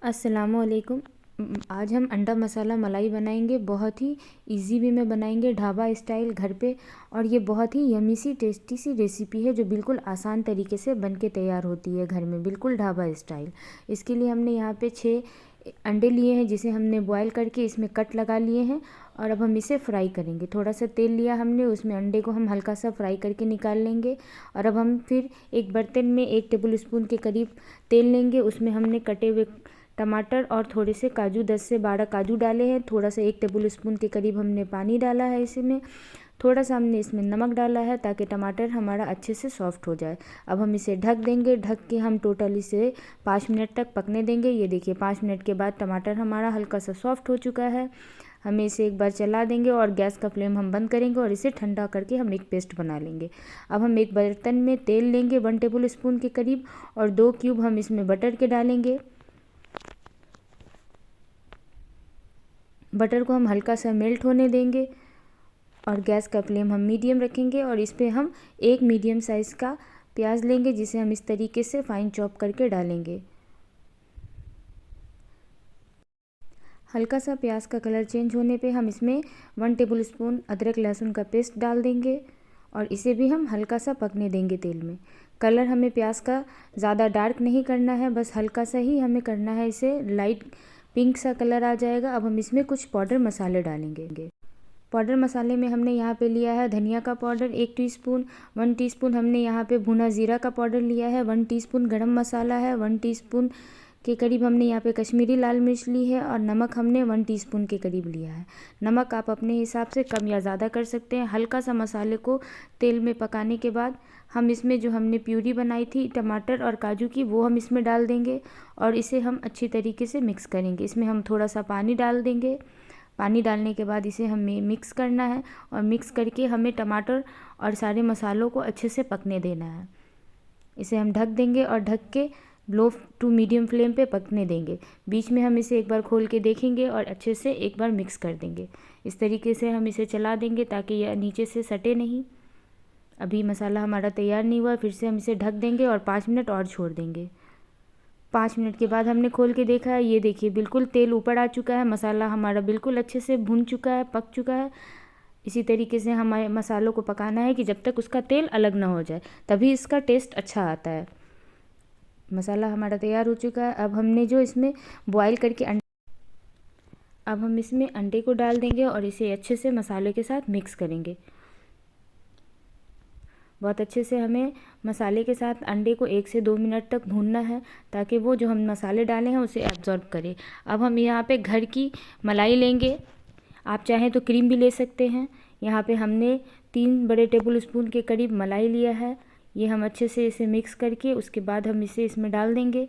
अस्सलामुअलैकुम। आज हम अंडा मसाला मलाई बनाएंगे। बहुत ही इजी वे में बनाएंगे, ढाबा स्टाइल घर पे। और ये बहुत ही यमी सी टेस्टी सी रेसिपी है जो बिल्कुल आसान तरीके से बन के तैयार होती है घर में, बिल्कुल ढाबा स्टाइल। इसके लिए हमने यहाँ पे 6 अंडे लिए हैं जिसे हमने बॉयल करके इसमें कट लगा लिए हैं। और अब हम इसे फ्राई करेंगे। थोड़ा सा तेल लिया हमने, उसमें अंडे को हम हल्का सा फ्राई करके निकाल लेंगे। और अब हम फिर एक बर्तन में 1 टेबल स्पून के करीब तेल लेंगे। उसमें हमने कटे हुए टमाटर और थोड़े से काजू, 10 से 12 काजू डाले हैं। थोड़ा सा 1 टेबल स्पून के करीब हमने पानी डाला है इसमें। थोड़ा सा हमने इसमें नमक डाला है ताकि टमाटर हमारा अच्छे से सॉफ्ट हो जाए। अब हम इसे ढक देंगे। ढक के हम टोटल इसे 5 मिनट तक पकने देंगे। ये देखिए 5 मिनट के बाद टमाटर हमारा हल्का सा सॉफ्ट हो चुका है। हमें इसे एक बार चला देंगे और गैस का फ्लेम हम बंद करेंगे और इसे ठंडा करके हम एक पेस्ट बना लेंगे। अब हम एक बर्तन में तेल लेंगे 1 टेबल स्पून के करीब, और 2 क्यूब हम इसमें बटर के डालेंगे। बटर को हम हल्का सा मेल्ट होने देंगे और गैस का फ्लेम हम मीडियम रखेंगे। और इस पर हम एक मीडियम साइज़ का प्याज लेंगे जिसे हम इस तरीके से फाइन चॉप करके डालेंगे। हल्का सा प्याज का कलर चेंज होने पे हम इसमें 1 टेबल स्पून अदरक लहसुन का पेस्ट डाल देंगे और इसे भी हम हल्का सा पकने देंगे तेल में। कलर हमें प्याज का ज़्यादा डार्क नहीं करना है, बस हल्का सा ही हमें करना है, इसे लाइट पिंक सा कलर आ जाएगा। अब हम इसमें कुछ पाउडर मसाले डालेंगे। पाउडर मसाले में हमने यहाँ पे लिया है धनिया का पाउडर 1 टीस्पून, 1 टीस्पून हमने यहाँ पे भुना ज़ीरा का पाउडर लिया है, 1 टीस्पून गरम मसाला है, 1 टीस्पून के करीब हमने यहाँ पे कश्मीरी लाल मिर्च ली है, और नमक हमने 1 टीस्पून के करीब लिया है। नमक आप अपने हिसाब से कम या ज़्यादा कर सकते हैं। हल्का सा मसाले को तेल में पकाने के बाद हम इसमें जो हमने प्यूरी बनाई थी टमाटर और काजू की, वो हम इसमें डाल देंगे और इसे हम अच्छी तरीके से मिक्स करेंगे। इसमें हम थोड़ा सा पानी डाल देंगे। पानी डालने के बाद इसे हमें मिक्स करना है और मिक्स करके हमें टमाटर और सारे मसालों को अच्छे से पकने देना है। इसे हम ढक देंगे और ढक के लो टू मीडियम फ्लेम पे पकने देंगे। बीच में हम इसे एक बार खोल के देखेंगे और अच्छे से एक बार मिक्स कर देंगे। इस तरीके से हम इसे चला देंगे ताकि यह नीचे से सटे नहीं। अभी मसाला हमारा तैयार नहीं हुआ, फिर से हम इसे ढक देंगे और 5 मिनट और छोड़ देंगे। 5 मिनट के बाद हमने खोल के देखा है, ये देखिए बिल्कुल तेल ऊपर आ चुका है। मसाला हमारा बिल्कुल अच्छे से भुन चुका है, पक चुका है। इसी तरीके से हमारे मसालों को पकाना है कि जब तक उसका तेल अलग ना हो जाए, तभी इसका टेस्ट अच्छा आता है। मसाला हमारा तैयार हो चुका है। अब हमने जो इसमें बॉयल करके अब हम इसमें अंडे को डाल देंगे और इसे अच्छे से मसाले के साथ मिक्स करेंगे। बहुत अच्छे से हमें मसाले के साथ अंडे को 1 से 2 मिनट तक भूनना है ताकि वो जो हम मसाले डाले हैं उसे एब्जॉर्ब करे। अब हम यहाँ पे घर की मलाई लेंगे, आप चाहें तो क्रीम भी ले सकते हैं। यहाँ पे हमने 3 बड़े टेबल स्पून के करीब मलाई लिया है। ये हम अच्छे से इसे मिक्स करके उसके बाद हम इसे इसमें डाल देंगे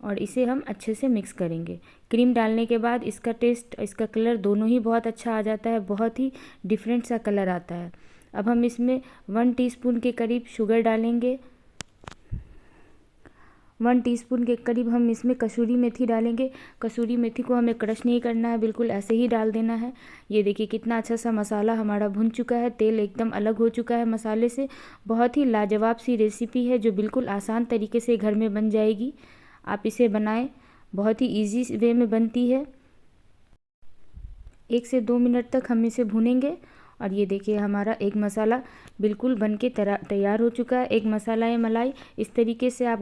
और इसे हम अच्छे से मिक्स करेंगे। क्रीम डालने के बाद इसका टेस्ट, इसका कलर दोनों ही बहुत अच्छा आ जाता है, बहुत ही डिफरेंट सा कलर आता है। अब हम इसमें 1 टीस्पून के करीब शुगर डालेंगे। 1 टीस्पून के करीब हम इसमें कसूरी मेथी डालेंगे। कसूरी मेथी को हमें क्रश नहीं करना है, बिल्कुल ऐसे ही डाल देना है। ये देखिए कितना अच्छा सा मसाला हमारा भुन चुका है, तेल एकदम अलग हो चुका है मसाले से। बहुत ही लाजवाब सी रेसिपी है जो बिल्कुल आसान तरीके से घर में बन जाएगी। आप इसे बनाएं, बहुत ही ईजी वे में बनती है। 1 से 2 मिनट तक हम इसे भूनेंगे और ये देखिए हमारा एक मसाला बिल्कुल बन के तैयार हो चुका है। एक मसाला है मलाई। इस तरीके से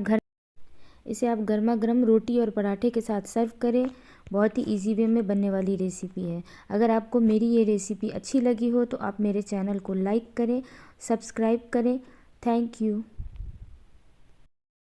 इसे आप गर्मा गर्म रोटी और पराठे के साथ सर्व करें। बहुत ही इजी वे में बनने वाली रेसिपी है। अगर आपको मेरी ये रेसिपी अच्छी लगी हो तो आप मेरे चैनल को लाइक करें, सब्सक्राइब करें। Thank you.